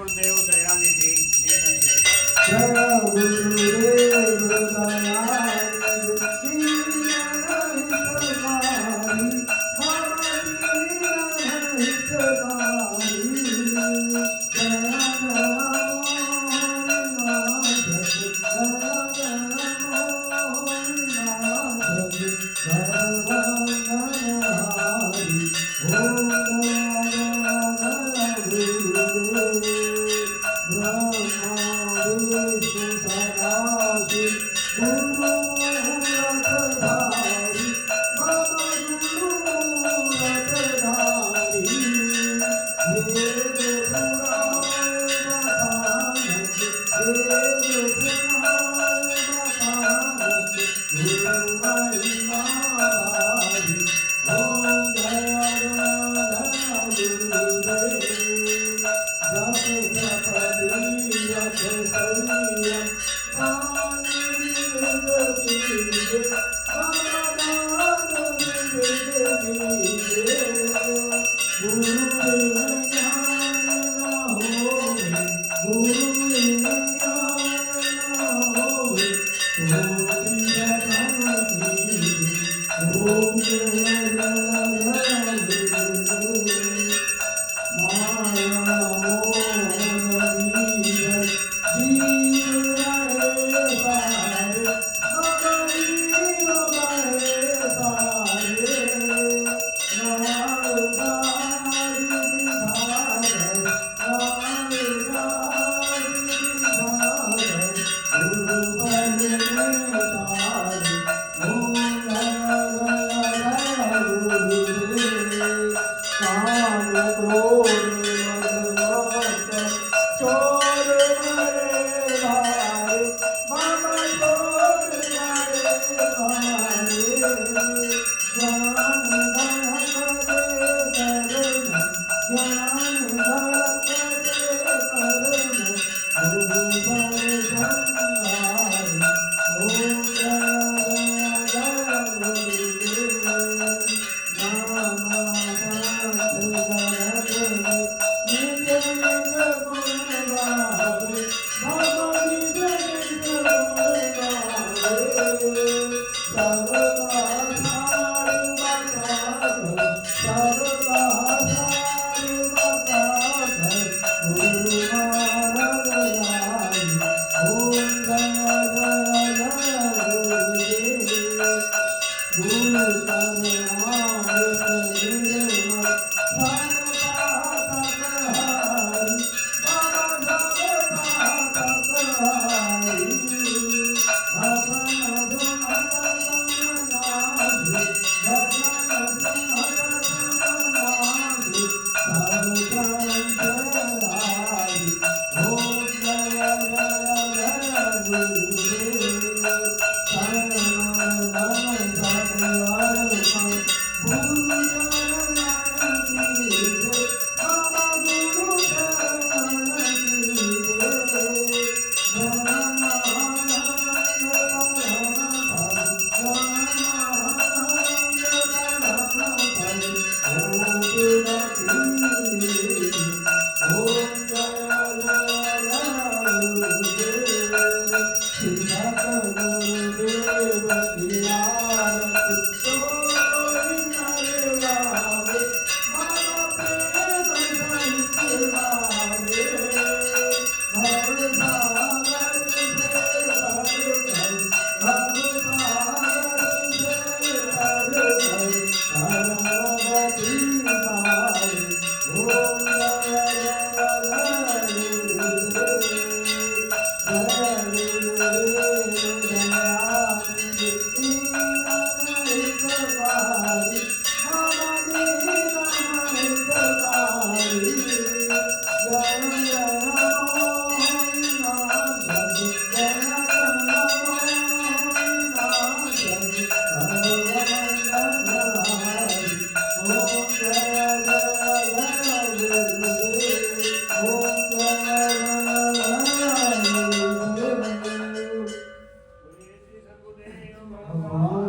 गुरुदेव दयानिधी दीनंद जय गुरुदेव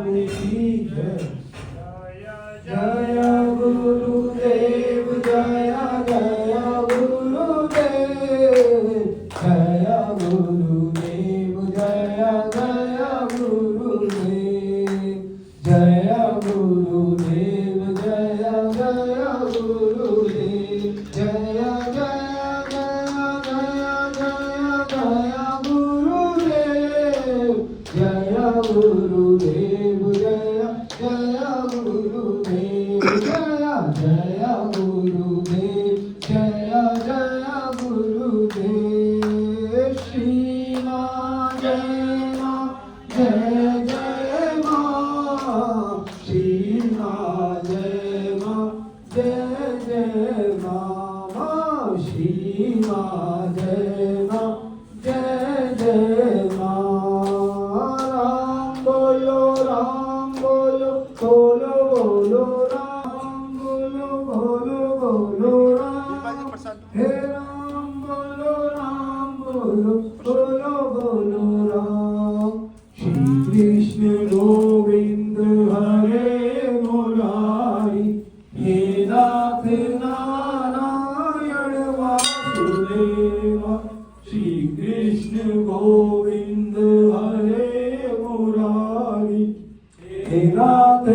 दयानिधी जय गुरुदेव जय जय गुरुदेव गुरुदेव जय जय गुरुदेव जय जय गुरुदेव जय जय गुरुदेव श्री मां जय मां जय जय मां श्री मां जय मां जय जय मां श्री मां जय मां जय जय मां राम बोलो बोलो बोलो राम बोलो बोलो राम हे राम बोलो बोलो बोलो राम श्री कृष्ण गोविंद हरे मुरारी हे नाथ नारायण वासुदेवा श्री कृष्ण गोविंद हरे मुरारी हे नाथ